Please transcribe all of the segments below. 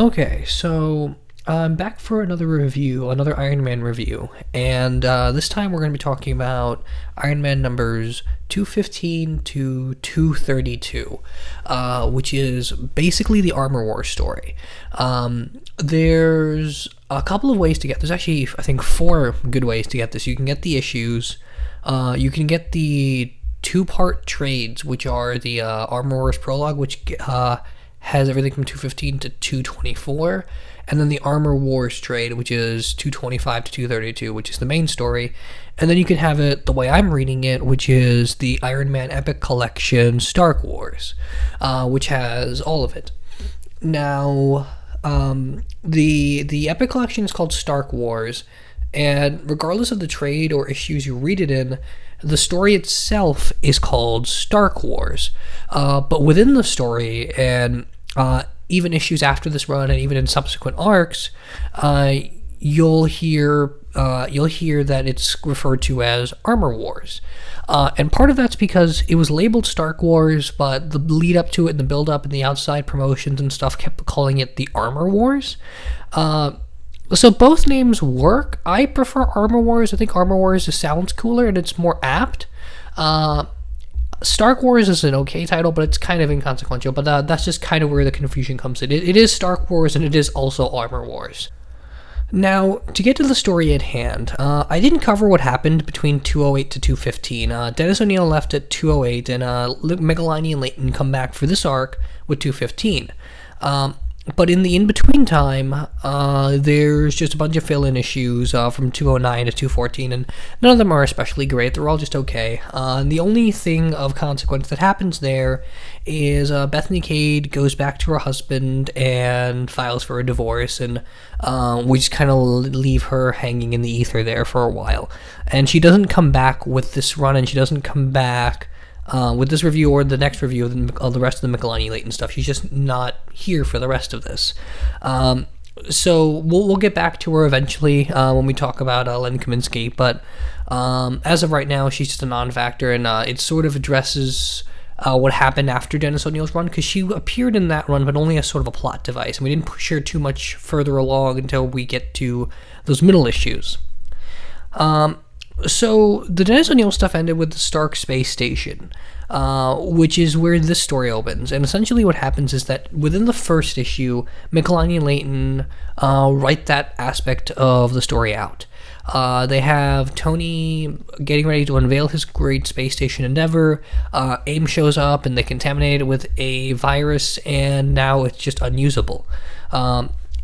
Okay, so I'm back for another review, another Iron Man review, and this time we're going to be talking about Iron Man numbers 215 to 232, which is basically the Armor War story. There's a couple of ways to get. There's actually, I think, four good ways to get this. You can get the issues. You can get the two-part trades, which are the Armor Wars prologue, which has everything from 215 to 224, and then the Armor Wars trade, which is 225 to 232, which is the main story. And then you can have it the way I'm reading it, which is the Iron Man Epic Collection Stark Wars, which has all of it. Now, the Epic Collection is called Stark Wars, and regardless of the trade or issues you read it in, the story itself is called Stark Wars. But within the story, and even issues after this run, and even in subsequent arcs, you'll hear that it's referred to as Armor Wars. And part of that's because it was labeled Stark Wars, but the lead up to it and the build up and the outside promotions and stuff kept calling it the Armor Wars. So both names work. I prefer Armor Wars. I think Armor Wars just sounds cooler and it's more apt. Stark Wars is an okay title, but it's kind of inconsequential. But that's just kind of where the confusion comes in. It is Stark Wars and it is also Armor Wars. Now, to get to the story at hand, I didn't cover what happened between 208 to 215. Dennis O'Neil left at 208, and Micheline and Layton come back for this arc with 215. But in the in-between time, there's just a bunch of fill-in issues from 209 to 214, and none of them are especially great. They're all just okay. And the only thing of consequence that happens there is Bethany Cade goes back to her husband and files for a divorce, and we just kind of leave her hanging in the ether there for a while. And she doesn't come back with this run, and she doesn't come back with this review or the next review of the rest of the Micheline and Layton stuff. She's just not here for the rest of this. So we'll get back to her eventually when we talk about Len Kaminsky, but as of right now, she's just a non-factor, and it sort of addresses what happened after Dennis O'Neil's run, because she appeared in that run, but only as sort of a plot device, and we didn't push her too much further along until we get to those middle issues. So the Dennis O'Neil stuff ended with the Stark Space Station, which is where this story opens. And essentially what happens is that within the first issue, Micheline and Layton write that aspect of the story out. They have Tony getting ready to unveil his great space station endeavor. AIM shows up and they contaminate it with a virus, and now it's just unusable.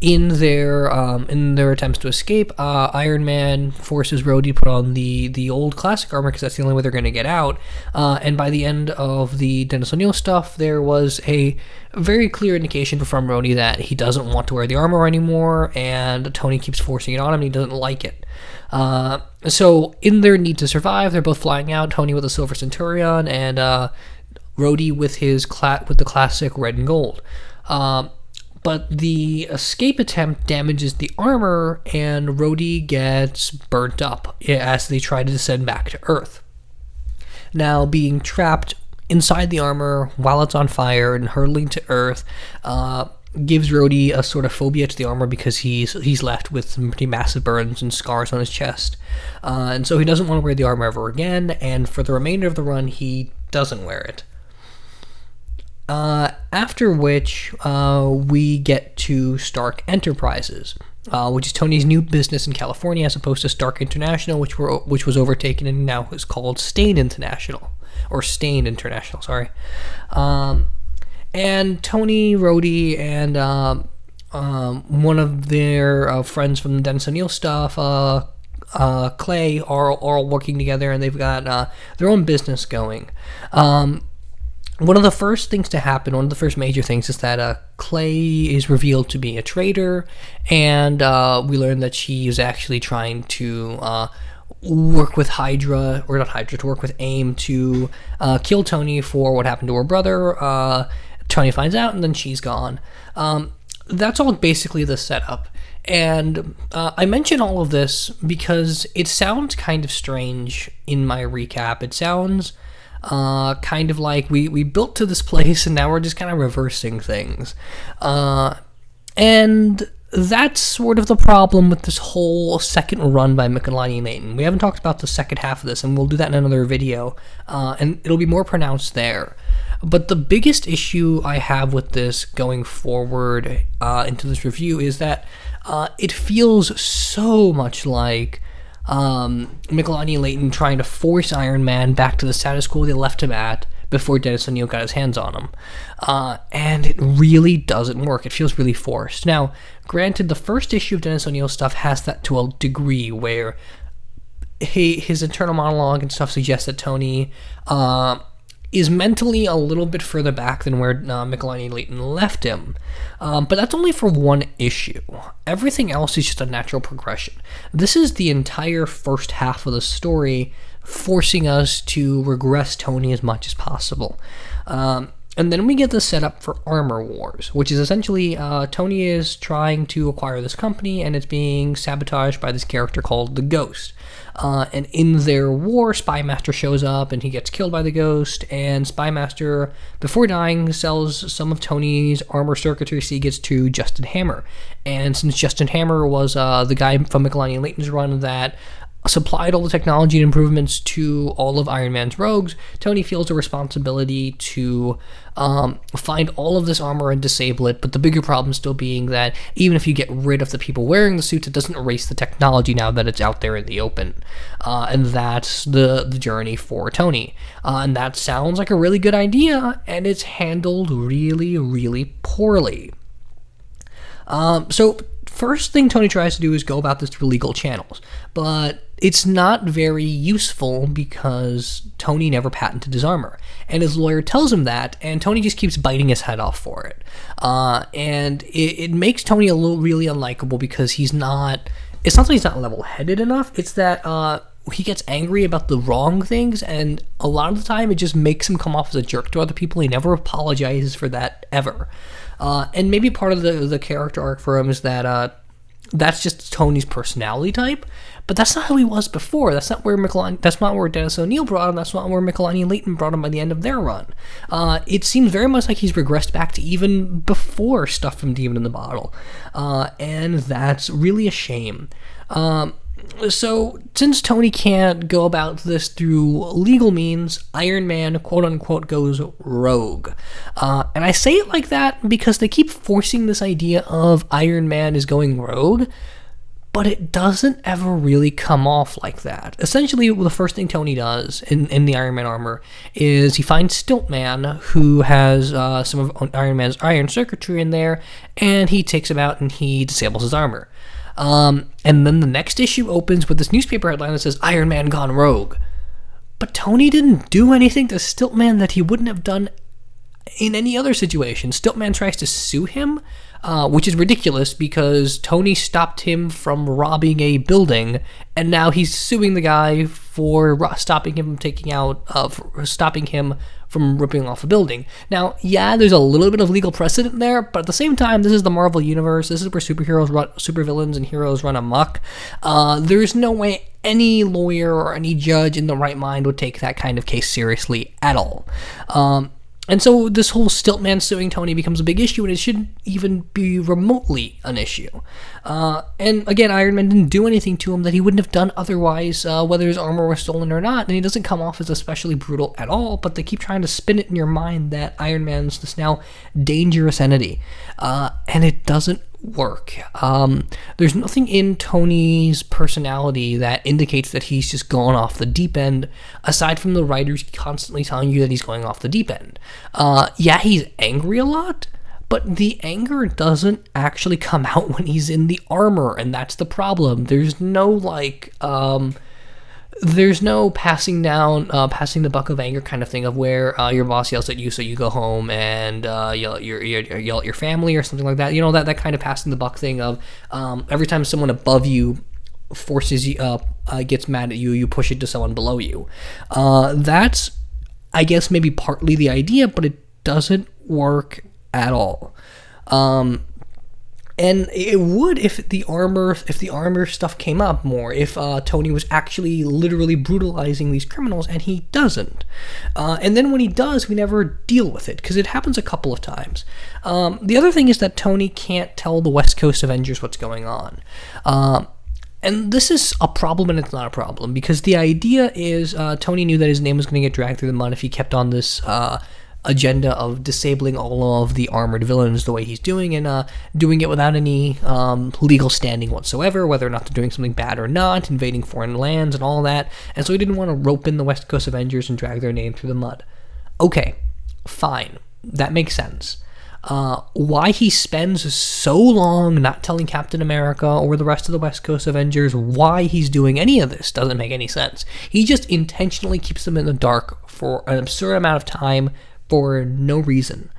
In their attempts to escape, Iron Man forces Rhodey to put on the old classic armor because that's the only way they're going to get out. And by the end of the Dennis O'Neil stuff, there was a very clear indication from Rhodey that he doesn't want to wear the armor anymore, and Tony keeps forcing it on him, and he doesn't like it. So in their need to survive, they're both flying out. Tony with the Silver Centurion, and Rhodey with the classic red and gold. But the escape attempt damages the armor, and Rhodey gets burnt up as they try to descend back to Earth. Now, being trapped inside the armor while it's on fire and hurtling to Earth gives Rhodey a sort of phobia to the armor, because he's left with some pretty massive burns and scars on his chest. And so he doesn't want to wear the armor ever again, and for the remainder of the run, he doesn't wear it. After which, we get to Stark Enterprises, which is Tony's new business in California, as opposed to Stark International, which was overtaken and now is called Stain International. Sorry. And Tony, Rhodey, and one of their friends from the Dennis O'Neil stuff, Clay, are all working together, and they've got their own business going. One of the first things to happen, one of the first major things, is that Clay is revealed to be a traitor, and we learn that she is actually trying to work with to work with AIM to kill Tony for what happened to her brother. Tony finds out, and then she's gone. That's all basically the setup. And I mention all of this because it sounds kind of strange in my recap. It sounds kind of like we built to this place and now we're just kind of reversing things. And that's sort of the problem with this whole second run by Micheline and Layton. We haven't talked about the second half of this, and we'll do that in another video, and it'll be more pronounced there. But the biggest issue I have with this going forward into this review is that it feels so much like Micheline and Layton trying to force Iron Man back to the status quo they left him at before Dennis O'Neil got his hands on him. And it really doesn't work. It feels really forced. Now, granted, the first issue of Dennis O'Neil stuff has that to a degree where his internal monologue and stuff suggests that Tony is mentally a little bit further back than where Micheline and Layton left him. But that's only for one issue. Everything else is just a natural progression. This is the entire first half of the story forcing us to regress Tony as much as possible. And then we get the setup for Armor Wars, which is essentially Tony is trying to acquire this company, and it's being sabotaged by this character called the Ghost. And in their war, Spymaster shows up, and he gets killed by the Ghost, and Spymaster, before dying, sells some of Tony's armor circuitry gets to Justin Hammer. And since Justin Hammer was the guy from Micheline and Layton's run that supplied all the technology and improvements to all of Iron Man's rogues, Tony feels a responsibility to find all of this armor and disable it, but the bigger problem still being that even if you get rid of the people wearing the suits, it doesn't erase the technology now that it's out there in the open. And that's the journey for Tony. And that sounds like a really good idea, and it's handled really, really poorly. So first thing Tony tries to do is go about this through legal channels, but it's not very useful because Tony never patented his armor, and his lawyer tells him that, and Tony just keeps biting his head off for it. And it makes Tony a little really unlikable because it's not that he's not level-headed enough, it's that he gets angry about the wrong things, and a lot of the time it just makes him come off as a jerk to other people. He never apologizes for that ever. And maybe part of the character arc for him is that that's just Tony's personality type, but that's not how he was before. That's not where Dennis O'Neil brought him. That's not where Micheline and Layton brought him by the end of their run. It seems very much like he's regressed back to even before stuff from Demon in the Bottle, and that's really a shame. So, since Tony can't go about this through legal means, Iron Man, quote-unquote, goes rogue. And I say it like that because they keep forcing this idea of Iron Man is going rogue, but it doesn't ever really come off like that. Essentially, the first thing Tony does in the Iron Man armor is he finds Stiltman, who has some of Iron Man's iron circuitry in there, and he takes him out and he disables his armor. And then the next issue opens with this newspaper headline that says, Iron Man gone rogue. But Tony didn't do anything to Stiltman that he wouldn't have done in any other situation. Stiltman tries to sue him, which is ridiculous because Tony stopped him from robbing a building, and now he's suing the guy for stopping him from ripping off a building. Now, yeah, there's a little bit of legal precedent there, but at the same time, this is the Marvel Universe. This is where supervillains and heroes run amok. There's no way any lawyer or any judge in the right mind would take that kind of case seriously at all. And so this whole Stiltman suing Tony becomes a big issue, and it shouldn't even be remotely an issue. And again, Iron Man didn't do anything to him that he wouldn't have done otherwise, whether his armor was stolen or not, and he doesn't come off as especially brutal at all, but they keep trying to spin it in your mind that Iron Man's this now dangerous entity, and it doesn't work. There's nothing in Tony's personality that indicates that he's just gone off the deep end, aside from the writers constantly telling you that he's going off the deep end. Yeah, he's angry a lot, but the anger doesn't actually come out when he's in the armor, and that's the problem. There's no passing the buck of anger kind of thing of where your boss yells at you, so you go home and yell at your family or something like that. You know, that kind of passing the buck thing of every time someone above you forces you gets mad at you, you push it to someone below you. That's, I guess, maybe partly the idea, but it doesn't work at all. And it would if the armor stuff came up more, if Tony was actually literally brutalizing these criminals, and he doesn't. And then when he does, we never deal with it, because it happens a couple of times. The other thing is that Tony can't tell the West Coast Avengers what's going on. And this is a problem, and it's not a problem, because the idea is Tony knew that his name was going to get dragged through the mud if he kept on this agenda of disabling all of the armored villains the way he's doing, and doing it without any legal standing whatsoever, whether or not they're doing something bad or not, invading foreign lands and all that. And so he didn't want to rope in the West Coast Avengers and drag their name through the mud. Okay, fine. That makes sense. Why he spends so long not telling Captain America or the rest of the West Coast Avengers why he's doing any of this doesn't make any sense. He just intentionally keeps them in the dark for an absurd amount of time for no reason.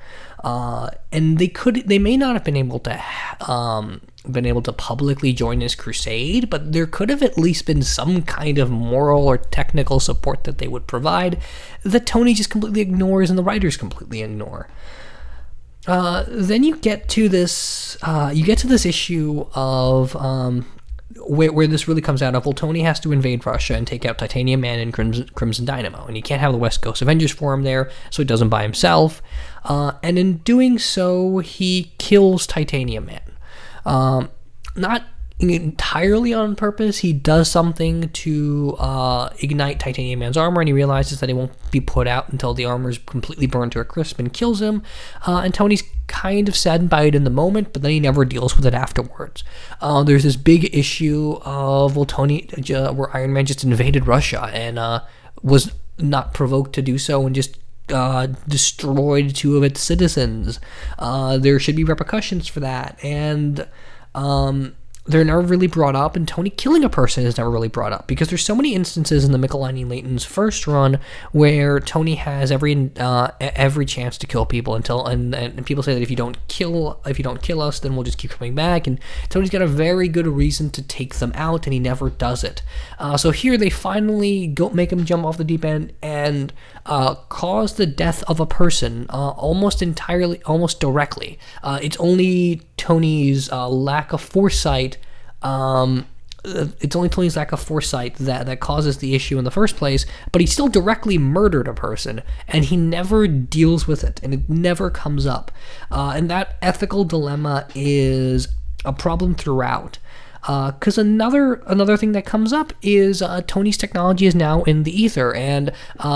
And they may not have been able to publicly join his crusade, but there could have at least been some kind of moral or technical support that they would provide that Tony just completely ignores and the writers completely ignore. Then you get to this issue of where this really comes out of. Well, Tony has to invade Russia and take out Titanium Man and Crimson Dynamo, and he can't have the West Coast Avengers for him there, so he does them by himself. And in doing so, he kills Titanium Man. Not entirely on purpose. He does something to ignite Titanium Man's armor, and he realizes that it won't be put out until the armor is completely burned to a crisp and kills him. And Tony's kind of saddened by it in the moment, but then he never deals with it afterwards. There's this big issue of, where Iron Man just invaded Russia and was not provoked to do so and just destroyed 2 of its citizens. There should be repercussions for that, and they're never really brought up, and Tony killing a person is never really brought up, because there's so many instances in the Micheline and Layton's first run where Tony has every chance to kill people and people say that if you don't kill us, then we'll just keep coming back, and Tony's got a very good reason to take them out, and he never does it. So here they finally make him jump off the deep end and cause the death of a person almost directly. It's only Tony's lack of foresight. It's only Tony's lack of foresight that causes the issue in the first place, but he still directly murdered a person, and he never deals with it, and it never comes up. And that ethical dilemma is a problem throughout. Because another thing that comes up is Tony's technology is now in the ether, and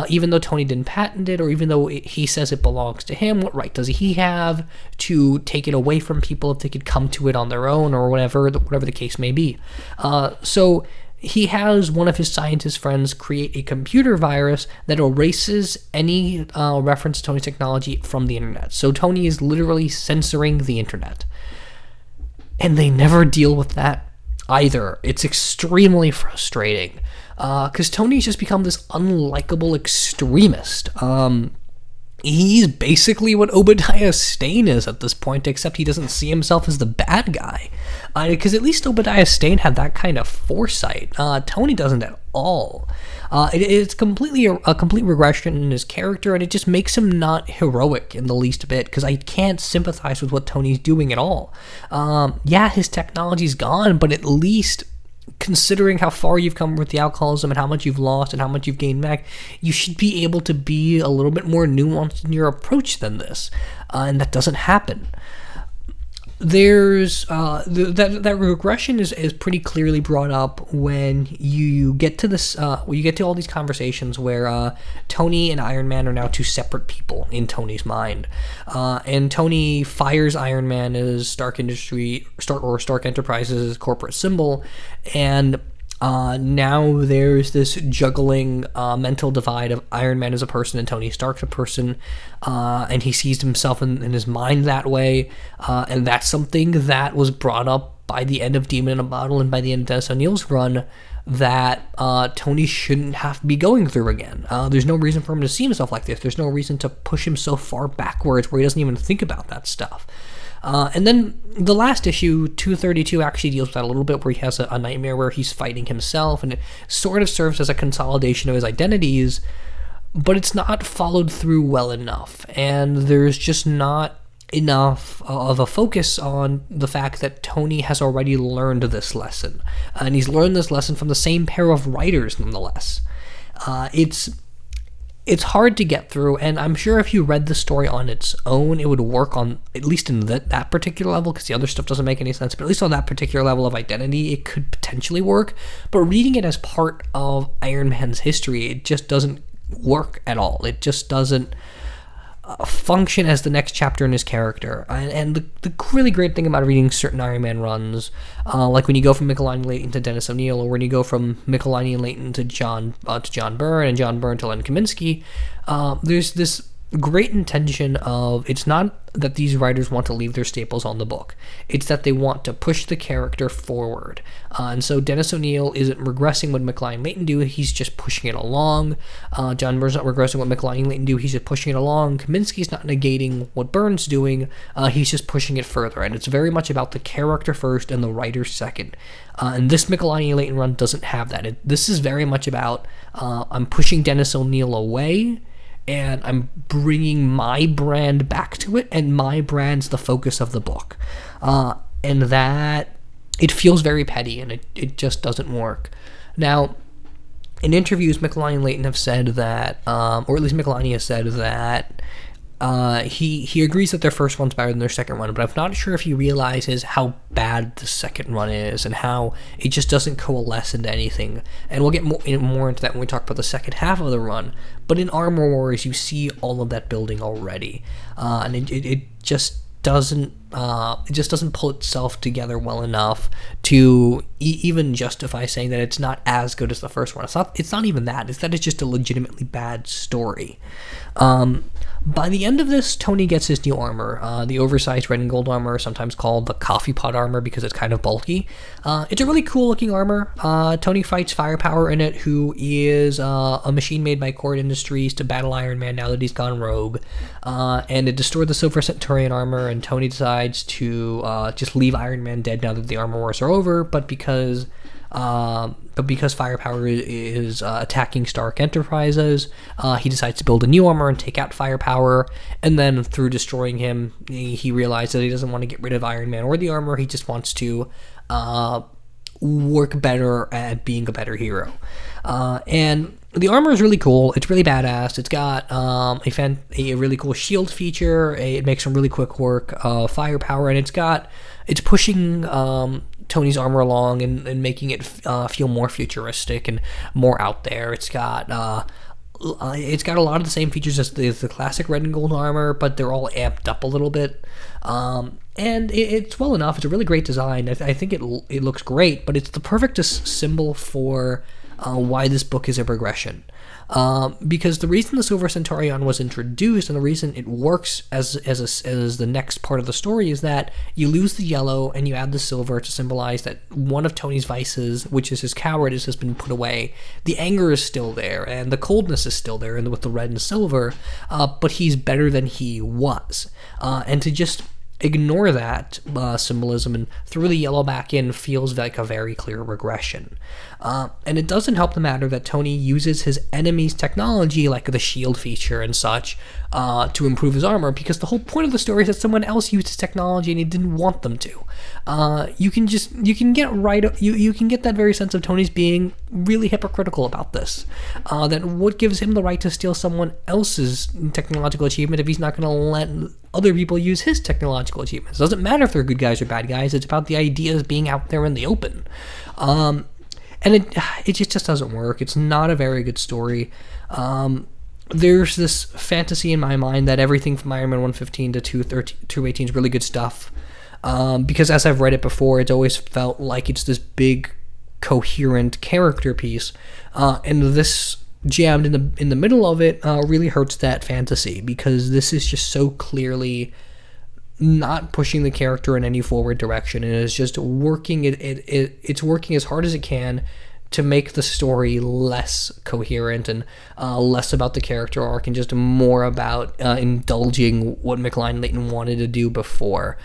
even though Tony didn't patent it, or even though he says it belongs to him, what right does he have to take it away from people if they could come to it on their own, or whatever the case may be? So he has one of his scientist friends create a computer virus that erases any reference to Tony's technology from the internet. So Tony is literally censoring the internet. And they never deal with that either. It's extremely frustrating, because Tony's just become this unlikable extremist. He's basically what Obadiah Stane is at this point, except he doesn't see himself as the bad guy. Because at least Obadiah Stane had that kind of foresight. Tony doesn't at all. It's completely a complete regression in his character, and it just makes him not heroic in the least bit, because I can't sympathize with what Tony's doing at all. Yeah, his technology's gone, but at least, considering how far you've come with the alcoholism and how much you've lost and how much you've gained back, you should be able to be a little bit more nuanced in your approach than this, and that doesn't happen. There's that regression is pretty clearly brought up when you get to this when you get to all these conversations where Tony and Iron Man are now 2 separate people in Tony's mind, and Tony fires Iron Man as Stark Enterprises' corporate symbol, and now there's this juggling mental divide of Iron Man as a person and Tony Stark's a person, and he sees himself in his mind that way, and that's something that was brought up by the end of Demon in a Bottle and by the end of Dennis O'Neill's run that Tony shouldn't have to be going through again. There's no reason for him to see himself like this. There's no reason to push him so far backwards where he doesn't even think about that stuff. And then the last issue, 232, actually deals with that a little bit, where he has a nightmare where he's fighting himself, and it sort of serves as a consolidation of his identities, but it's not followed through well enough, and there's just not enough of a focus on the fact that Tony has already learned this lesson, and he's learned this lesson from the same pair of writers, nonetheless. It's hard to get through, and I'm sure if you read the story on its own, it would work on, at least in that particular level, because the other stuff doesn't make any sense, but at least on that particular level of identity, it could potentially work. But reading it as part of Iron Man's history, it just doesn't work at all. It just doesn't function as the next chapter in his character. And the really great thing about reading certain Iron Man runs, like when you go from Micheline and Layton to Dennis O'Neil, or when you go from Micheline and Layton to John Byrne, and John Byrne to Len Kaminsky, there's this great intention of, it's not that these writers want to leave their staples on the book, it's that they want to push the character forward. And so Dennis O'Neil isn't regressing what Micheline and Layton do, he's just pushing it along. John Byrne's not regressing what Micheline and Layton do, he's just pushing it along. Kaminsky's not negating what Byrne's doing, he's just pushing it further. And it's very much about the character first and the writer second. And this Micheline and Layton run doesn't have that. This is very much about, I'm pushing Dennis O'Neil away, and I'm bringing my brand back to it, and my brand's the focus of the book. And that, it feels very petty, and it just doesn't work. Now, in interviews, Micheline and Layton have said that, or at least Micheline has said that, he agrees that their first one's better than their second one, but I'm not sure if he realizes how bad the second run is and how it just doesn't coalesce into anything. And we'll get more into that when we talk about the second half of the run. But in Armor Wars, you see all of that building already, and it just doesn't pull itself together well enough to even justify saying that it's not as good as the first one. It's not even that. It's that it's just a legitimately bad story. By the end of this, Tony gets his new armor, the oversized red and gold armor, sometimes called the coffee pot armor because it's kind of bulky. It's a really cool looking armor. Tony fights Firepower in it, who is a machine made by Cord Industries to battle Iron Man now that he's gone rogue. And it destroyed the Silver Centurion armor, and Tony decides to just leave Iron Man dead now that the Armor Wars are over, but because Firepower is attacking Stark Enterprises, he decides to build a new armor and take out Firepower, and then through destroying him, he realizes that he doesn't want to get rid of Iron Man or the armor, he just wants to work better at being a better hero. And the armor is really cool, it's really badass, it's got a really cool shield feature, it makes some really quick work Firepower, and it's pushing Tony's armor along and making it feel more futuristic and more out there. It's got a lot of the same features as the classic red and gold armor, but they're all amped up a little bit. And it's well enough. It's a really great design. I think it looks great, but it's the perfect symbol for why this book is a progression. Because the reason the Silver Centurion was introduced and the reason it works as the next part of the story is that you lose the yellow and you add the silver to symbolize that one of Tony's vices, which is his cowardice, has been put away. The anger is still there and the coldness is still there, and with the red and silver, but he's better than he was. And to just ignore that symbolism and throw the yellow back in feels like a very clear regression. And it doesn't help the matter that Tony uses his enemy's technology, like the shield feature and such, to improve his armor, because the whole point of the story is that someone else used his technology and he didn't want them to. You can get that very sense of Tony's being really hypocritical about this. That what gives him the right to steal someone else's technological achievement if he's not going to let other people use his technological achievements? It doesn't matter if they're good guys or bad guys. It's about the ideas being out there in the open. And it just doesn't work. It's not a very good story. There's this fantasy in my mind that everything from Iron Man 115 to 218 is really good stuff. Because as I've read it before, it's always felt like it's this big, coherent character piece. And this jammed in the middle of it really hurts that fantasy, because this is just so clearly not pushing the character in any forward direction, and it's just working it's working as hard as it can to make the story less coherent and less about the character arc and just more about indulging what Micheline and Layton wanted to do before.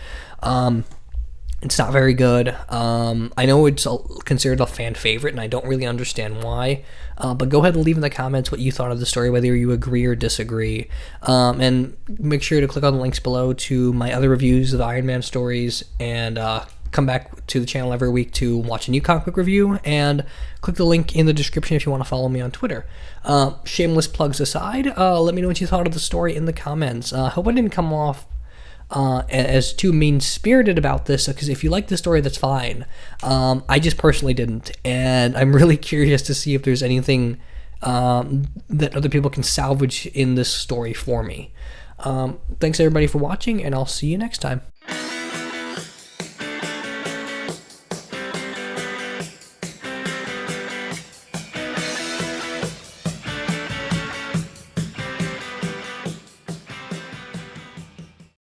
It's not very good. I know it's considered a fan favorite, and I don't really understand why. But go ahead and leave in the comments what you thought of the story, whether you agree or disagree. And make sure to click on the links below to my other reviews of the Iron Man stories, and come back to the channel every week to watch a new comic book review, and click the link in the description if you want to follow me on Twitter. Shameless plugs aside, let me know what you thought of the story in the comments. I hope I didn't come off as too mean-spirited about this, because if you like the story, that's fine. I just personally didn't, and I'm really curious to see if there's anything that other people can salvage in this story for me. Thanks everybody for watching, and I'll see you next time.